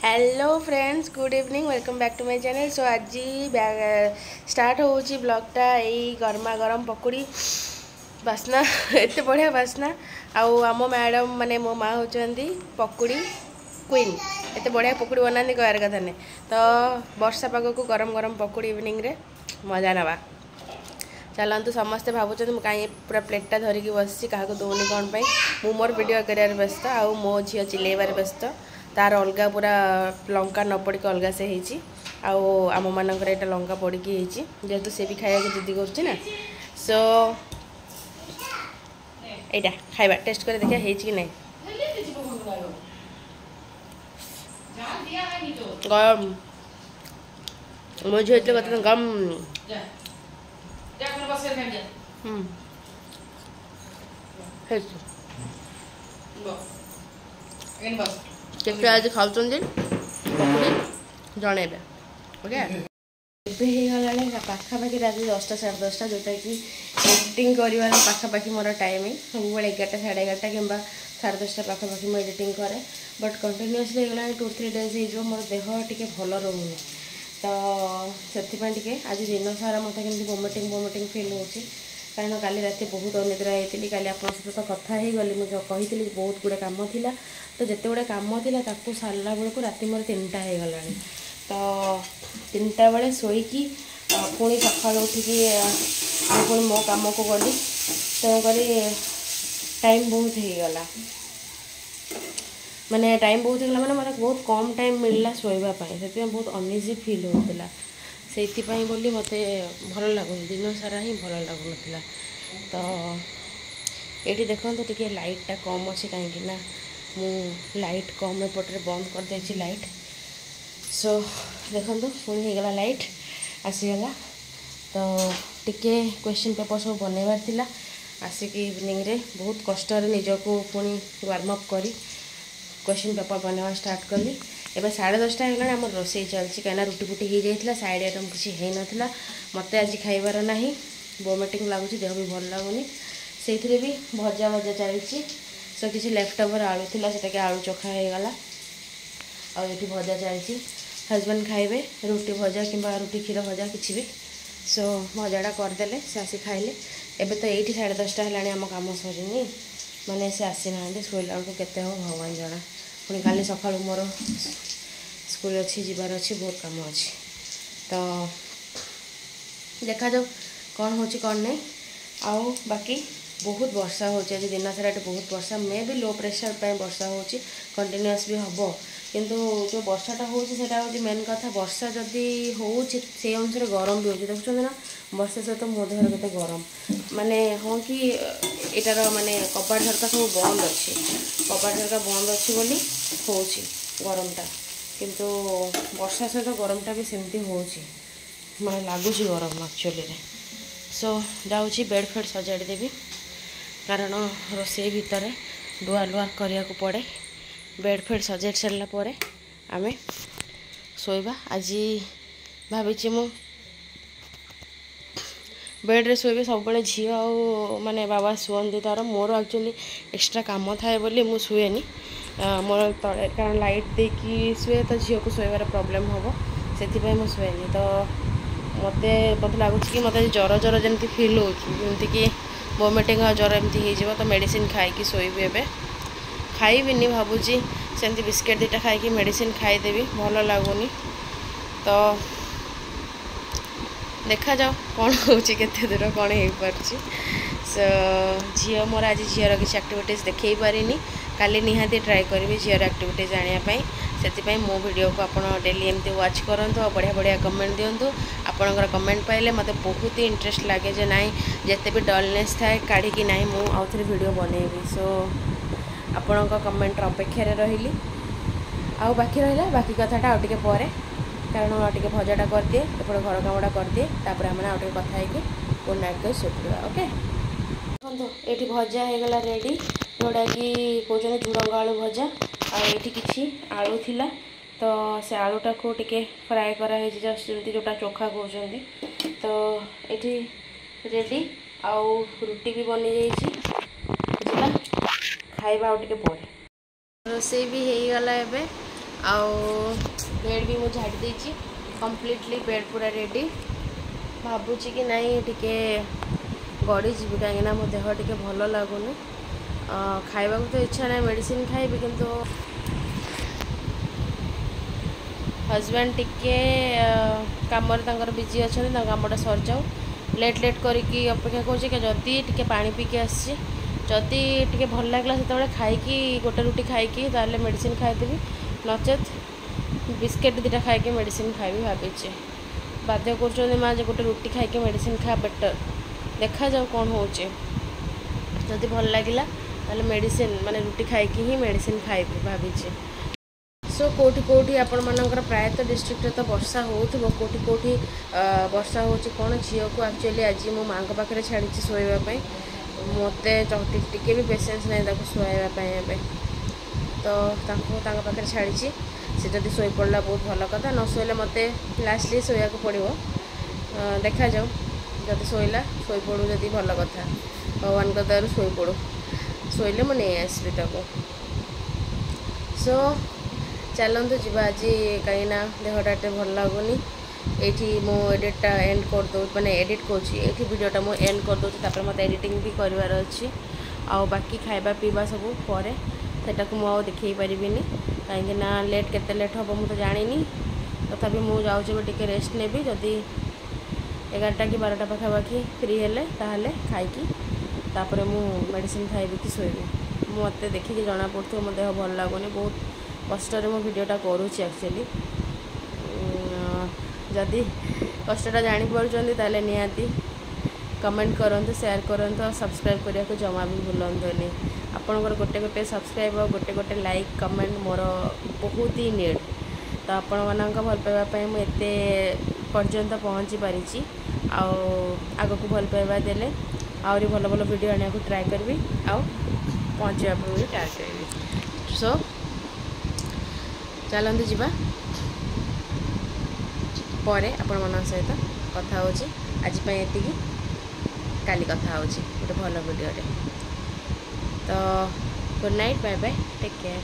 Hello friends, good evening, welcome back to my channel. So आज start होची ब्लॉगटा यही गरमा गरम पकुड़ी बास्ना एत बढ़िया बास्ना आम मैडम माने मो माँ होचंदी पकुड़ी क्वीन। एत बढ़िया पकुड़ी बनाती कहर कथा नहीं। तो वर्षा पाग को गरम गरम पकुड़ी इवनिंग रे मजा नवा। चलतु समस्ते भावुँ कहीं पूरा प्लेटा धरिकी बस क्या दौनी कौन मु मोर वीडियो कर व्यस्त आउ मो झी चिलेबार व्यस्त तार अलग पूरा लंका न पड़ी अलग से आम मानकर यहाँ लंका पड़ी जेहेतु सी भी खाया जिद्दी कर सो यहाँ खाइबा टेस्ट कर देखिए कि नहीं। गरम मो झी कत गम केते आज खाऊँ जन ओके पाखापाखि रात 10टा साढ़े 10टा जोटा कि एडिटिंग कर पाखापाखि मोर टाइम सब 11टा साढ़े 11टा कि साढ़े 10टा पाखापाखि मुझे एडिटिंग करे बट कंटिन्यूअसली होगा 2-3 डेज हो मोर देह टी भल रोनी तो से आज दिन सारा मत के वोमिटिंग फिल हो कारण काली रात बहुत अनिद्रा होती काली आप सहित तो कथा ही गली मुझे कही बहुत गुड़े कम थी तो जिते गुड़े कम थी सारा बेलू राति मोर 3टा हो गला तो 3टा बेले शोईकी पुणी सका उठिकी पुणी मो कम को गली तेणुक टाइम बहुत होगला माने टाइम बहुत होगला माने मतलब बहुत कम टाइम मिलला शोवाई से बहुत अनइजी फिल होता से बोली मत भल लगुन दिन सारा ही भल लगुन तो ये देखो टे लाइटा कम अच्छे कहीं मु लाइट कम एपटे बंद कर दे लाइट सो देखो पुणी होगला लाइट आसीगला तो टिके क्वेश्चन पेपर सब बनइबार थिला आसिक इवनिंग रे बहुत कष्ट निजको पुणी वार्म अप करी क्वेश्चन पेपर बनवा स्टार्ट कली एवं 10:30 होगा आम रोसे चलती कहीं रुटी फुटी हो जाता साइड आइटम किसी है नाला मत आज खाइबार ना वोमिटिंग लगुच देह भी भल लगुनि से भी भजा भजा चलती सो किसी लेफ्ट ओवर आलू था से आलू चोखा होगला आ ये भजा चलती हजबैंड खाइबे रुटी भजा कि रुटी क्षीर भजा किसी भी सो भजाटा करदे से आसी खाइले एवं तो ये 10:30 है आम कम सरीनी माने से आसी ना शोला को केते हो भगवान जना पुणी काली सका मोर स्कूल अच्छी जीवार अच्छी बहुत कम अच्छी तो देखा जाओ कौन हो कौन नहीं आउ बाकी बहुत वर्षा हो दिन सारा बहुत वर्षा मे भी लो प्रेशर पे वर्षा हो कंटिन्यूअस भी हम किंतु जो वर्षाटा हो मेन कथा वर्षा जदि हो अनुसार गरम भी हो देखुं ना वर्षा सहित मो देहर के गरम माने हाँ कि इटार माने कपाट झरका सब बंद अच्छे कपाट झरका बंद अच्छी बोली हो गरमटा किंतु वर्षा सहित गरमटा भी सेमती हो मैं लगुच गरम एक्चुअली सो जाऊँगी बेड फेड सजाड़ी देवी कारण रोसे भितर डुआ लुआ करिया को पड़े बेड फेड सजाड़ सारापर आम शोवा आज भावी मु बेड्रे शोबे सब झी माने बाबा शुअती तार मोर एक्चुअली एक्सट्रा कम थाए बोली मु शुएनी मोर तले कारण लाइट देकी शुए तो झील को शोबार प्रोब्लेम हम से मुझे शुएनी तो मत लगुच कि मत जर जर जमी फिल होमती वोमिटिंग जर एमती हो तो मेडिसिन खाई शोबी एवं खाइबिनी भावुची सेमती बिस्किट 2टा खाई मेडिसिन खाईदेवी भल लगुनि तो देखा जाओ कौन होते दूर कौन हो पार्ची सो झील मोर आज झीर किसी एक्टिविटीज देखे पारिनी काली निहाती ट्राए करी झीर एक्टिविटीज आने से मो वीडियो को आप डेली एमती वाच करूँ और बढ़िया बढ़िया कमेंट दिंतु आपणकर कमेंट पाइले मत बहुत ही इंटरेस्ट लगे जे नाई जिते भी डलनेस थाए काढ़ी ना मुझे आउ थे वीडियो बनइबी सो आपण कमेंट अपेक्षार रही आउ बाकी रहा बाकी कथाटा आउ टे पर कारण टे भजाटा कर दिए एपटे घर कामटा कर दिए तापर आम आउ टे कथा गुड नाइट कही शोपड़ा ओके देखो ये भजा होगला रेडी जोटा कि कौन झुड़ंग आलू भजा आठी किसी आलू थिला तो से आलूटा को टिके फ्राए कराई जस्ट जमी जोटा चोखा कहते तो ये रेडी आउ रुटी भी बनी जाइए खाइबा आउ टिके पर रोसे भी हो गला एबे आउ बेड भी मुझे झाड़ी देती कम्प्लीटली बेड पूरा रेडी भावुची कि नहीं टिके गड़ी जी कहीं मो देह टिके भल लगुनि खाइबा तो इच्छा ना मेडिसिन खाइबी किंतु हजबैंड टिके काम बिजी अच्छा कामटा सर जाऊ लेट लेट करके अपेक्षा करी टिके पानी पीके आसी जदि टिके भल लगला से खाई गोटे रुटी खाई ताले मेडिसिन खाईदेवी नचेत बिस्केट दुटा खाई मेडिसिन खाइबी भाभी बाध्य कर माँ जे गोटे रुटी खाई मेडिसिन खा बेटर देखा जाऊ कौन हो जदि भल लगिला ताले मेडिसिन माने रुटी खाई ही मेडिसिन खाइबी भाभी सो कोठी कोठी आपण मानकर प्रायतः डिस्ट्रिक्ट तो वर्षा होउथबो कोठी कोठी वर्षा होची कोन झियो को एक्चुअली आज मो मां को पाखरे छाड़ी सोइबा पई मते टिके भी पेशेंस नहीं ताको सोइबा पई एबे तो ताको पाखरे छाड़ी से जदि सोई पड़ला बहुत भल कथा न सोइले मते लास्टली सोया को पड़िबो देखा जाऊ जदि सोइला सोई पड़ू जदि भल कथा भगवान को दयारु सोई पड़ू सोइले मु नहीं आसबी ताको सो चलतु जावा आज कहीं देहटा एट भल लगुनि ये मो एडिटा एंड कर दो मैंने एडिट कर वीडियोटा मुझे एंड कर दूसरी मत एडिटिंग भी करार अच्छी आउ बाकी खाइबा पीवा सब पर मुझे देखी पारि कहीं लेट केते लेट हम मुझे जानी तथापि मुझे जाऊँ टे रेस्ट नेबी जदि 11टा कि 12टा पाखापाखि फ्री हेले ताहले खाई तापर मु मेडिसिन खाइबी कि शोबी मत देखिए जना पड़ो मो देह भल लगुनि बहुत कष्ट मो वीडियोटा करुँची एक्चुअली जदि कष्टा जापारे ताले निहाती कमेंट करंतु शेयर करंतु और सब्सक्राइब करने को जमा भी भूलंतुनि आपणकर गोटे गोटे सब्सक्राइब और गोटे गोटे लाइक कमेंट मोर बहुत ही नीड तो आपण मानक भल पाइबा मुझे पर्यंत पहुँची पारी आग को भल पाइबा देले आहरी भल भल वीडियो आने को ट्राए करी आउ पहुँचा भी ट्राए करी सो चलतु जावा पर आपण मन सहित कथा होची आज ये काली कथा होची गोटे भल वीडियो तो good night bye bye take care.